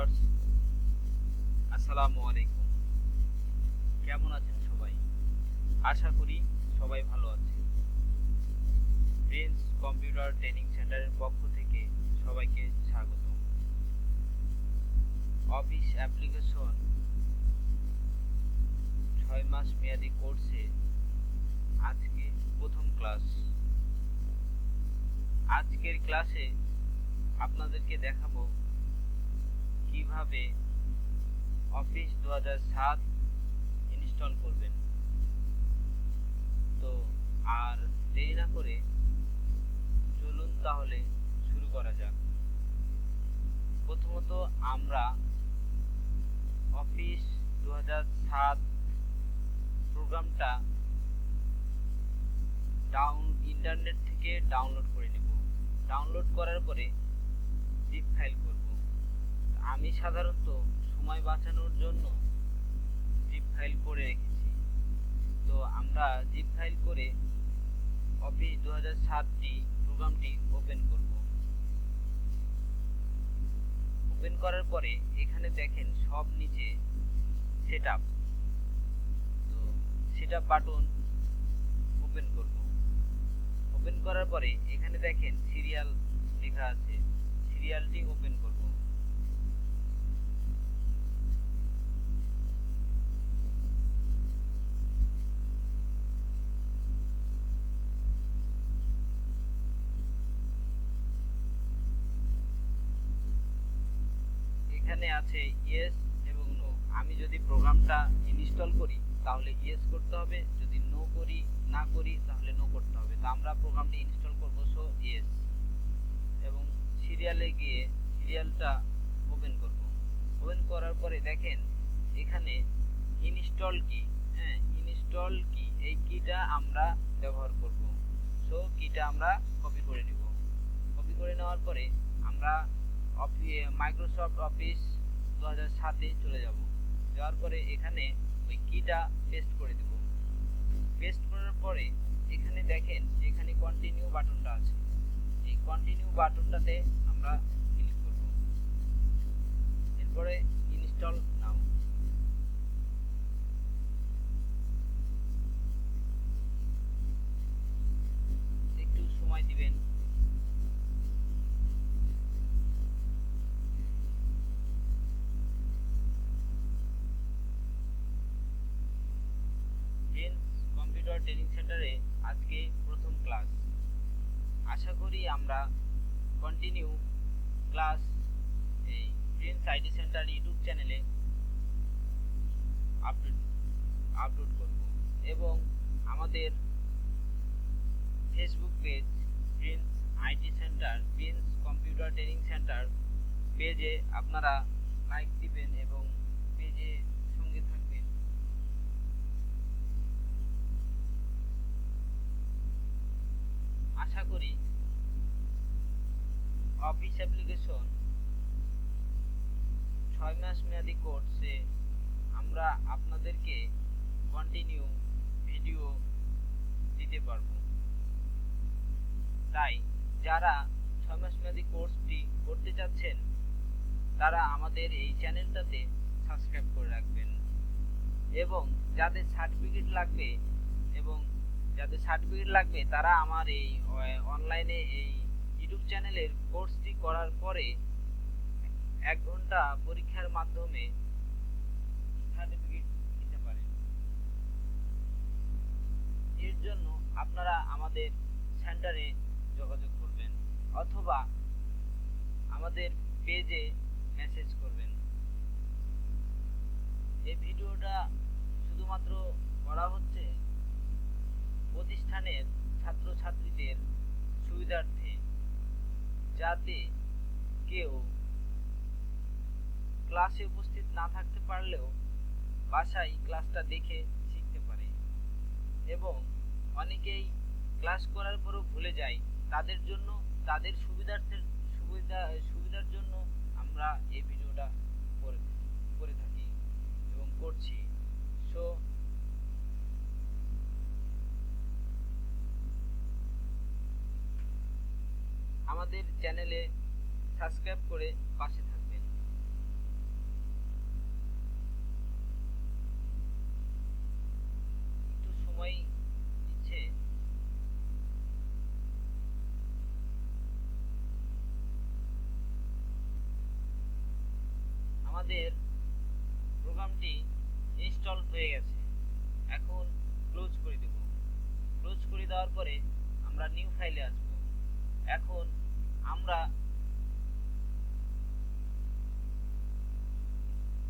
Viewers, আসসালামু আলাইকুম। কেমন আছেন সবাই? আশা করি সবাই ভালো আছে। প্রিন্স কম্পিউটার ট্রেনিং সেন্টারের পক্ষ থেকে সবাইকে স্বাগত। অফিস অ্যাপ্লিকেশন 6 মাস মেয়াদী কোর্সে আজকে প্রথম ক্লাস। আজকের ক্লাসে আপনাদেরকে দেখাবো কিভাবে অফিস 2007 ইনস্টল করবেন। তো আর দেরি না করে চলুন তাহলে শুরু করা যাক। প্রথমত আমরা অফিস 2007 প্রোগ্রামটা ইন্টারনেট থেকে ডাউনলোড করে নেব। ডাউনলোড করার পরে জিপ ফাইল করব। আমি সাধারণত সময় বাঁচানোর জন্য জিপ ফাইল করে রেখেছি। তো আমরা জিপ ফাইল করে অফিস 2007টি প্রোগ্রামটি ওপেন করব। ওপেন করার পরে এখানে দেখেন সব নিচে সেটআপ। তো সেটআপ বাটন ওপেন করব। ওপেন করার পরে এখানে দেখেন সিরিয়াল লেখা আছে, সিরিয়ালটি ওপেন করব। এখানে আছে ইয়েস এবং নো। আমি যদি প্রোগ্রামটা ইনস্টল করি তাহলে ইয়েস করতে হবে, যদি না করি তাহলে নো করতে হবে। তো আমরা প্রোগ্রামটি ইনস্টল করব, সো ইয়েস। এবং সিরিয়ালে গিয়ে সিরিয়ালটা ওপেন করব। ওপেন করার পরে দেখেন এখানে ইনস্টল কি, ইনস্টল কি, এই কিটা আমরা ব্যবহার করব। সো কিটা আমরা কপি করে নিব। কপি করে নেওয়ার পরে আমরা মাইক্রোসফট অফিস 2007-এ চলে যাব। যাওয়ার পরে এখানে ওই কিটা পেস্ট করে দেব। পেস্ট করার পরে এখানে দেখেন এখানে কন্টিনিউ বাটনটা আছে। এই কন্টিনিউ বাটনটাতে আমরা ক্লিক করব। এরপরে ইনস্টল নাও। একটু সময় দিবেন। প্রিন্স কম্পিউটার ট্রেনিং সেন্টারে আজকে প্রথম ক্লাস। আশা করি আমরা কন্টিনিউ ক্লাস এই প্রিন্স আইটি সেন্টার ইউটিউব চ্যানেলে আপলোড করব এবং আমাদের Facebook page Prince IT centre, Prince computer training centre পেজে আপনারা লাইক দিবেন এবং পেজে সঙ্গে থাকবেন। আশা করি অফিস অ্যাপ্লিকেশন 6 মাস মেয়াদী কোর্সে আমরা আপনাদেরকে কন্টিনিউ ভিডিও দিতে পারবো। তাই যারা 6 মাস মেয়াদী কোর্সটি করতে চাচ্ছেন তারা আমাদের এই চ্যানেলটাতে সাবস্ক্রাইব করে রাখবেন এবং যাদের সার্টিফিকেট লাগবে তারা আমার এই অনলাইনে এই ইউটিউব চ্যানেলের কোর্সটি করার পরে 1 ঘন্টা পরীক্ষার মাধ্যমে সার্টিফিকেট নিতে পারেন। এর জন্য আপনারা আমাদের সেন্টারে যোগাযোগ করবেন অথবা আমাদের পেজে মেসেজ করবেন। এই ভিডিওটা শুধুমাত্র করা হচ্ছে প্রতিষ্ঠানের ছাত্রছাত্রীদের সুবিধার্থে, যাতে কেউ ক্লাসে উপস্থিত না থাকতে পারলেও বাসায় ক্লাসটা দেখে শিখতে পারে এবং অনেকেই ক্লাস করার পরও ভুলে যায়। তাদের জন্য, তাদের সুবিধার জন্য আমরা এই ভিডিওটা করে থাকি এবং করছি। সো আমাদের চ্যানেলে সাবস্ক্রাইব করে পাশে থাকবেন। আমাদের প্রোগ্রামটি ইনস্টল হয়ে গেছে। এখন ক্লোজ করে দেব। ক্লোজ করে দেওয়ার পরে আমরা নিউ ফাইলে আসব। এখন আমরা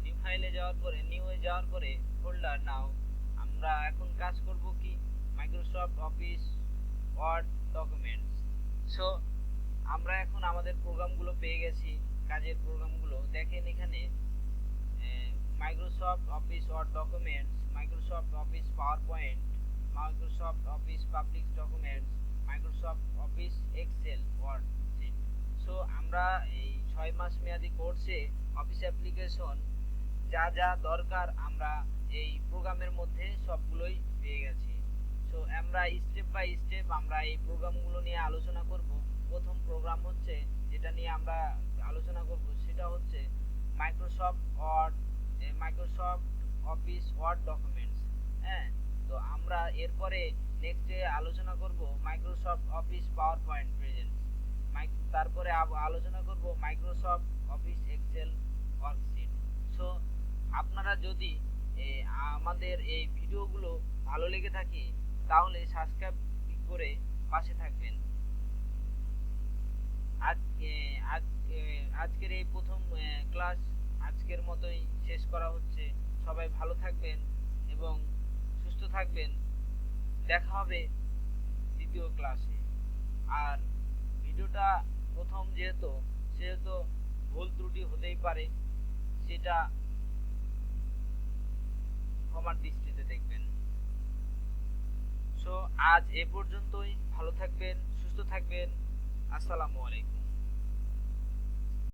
নিউ ফাইলে যাওয়ার পরে ফোল্ডার নাও আমরা এখন কাজ করব কি Microsoft office word documents. So আমরা এখন আমাদের প্রোগ্রামগুলো পেয়ে গেছি, কাজের প্রোগ্রামগুলো দেখেন এখানে Microsoft office word documents, Microsoft office PowerPoint, Microsoft office public documents, Microsoft office excel word sheet. So আমরা এই 6 মাস মেয়াদি কোর্সে অফিস অ্যাপ্লিকেশন যা যা দরকার আমরা এই প্রোগ্রামের মধ্যে সবগুলোই পেয়ে গেছি। সো আমরা স্টেপ বাই স্টেপ আমরা এই প্রোগ্রামগুলো নিয়ে আলোচনা করব। প্রথম প্রোগ্রাম হচ্ছে যেটা নিয়ে আমরা আলোচনা করব সেটা হচ্ছে মাইক্রোসফট অফিস ওয়ার্ড ডকুমেন্টস। হ্যাঁ, তো আমরা এরপরে নেক্সটে আলোচনা করব Microsoft office PowerPoint present, তারপরে আলোচনা করব Microsoft office excel worksheet. So আপনারা যদি আমাদের এই ভিডিওগুলো ভালো লেগে থাকে তাহলে সাবস্ক্রাইব করে পাশে থাকবেন। আজকের এই প্রথম ক্লাস আজকের মতোই শেষ করা হচ্ছে। সবাই ভালো থাকবেন এবং সুস্থ থাকবেন। দেখা হবে দ্বিতীয় ক্লাসে। আর ভিডিওটা প্রথম যেহেতু ভুল ত্রুটি হতেই পারে, সেটা ক্ষমার দৃষ্টিতে দেখবেন। সো আজ এ পর্যন্তই। ভালো থাকবেন, সুস্থ থাকবেন। আসসালামু আলাইকুম।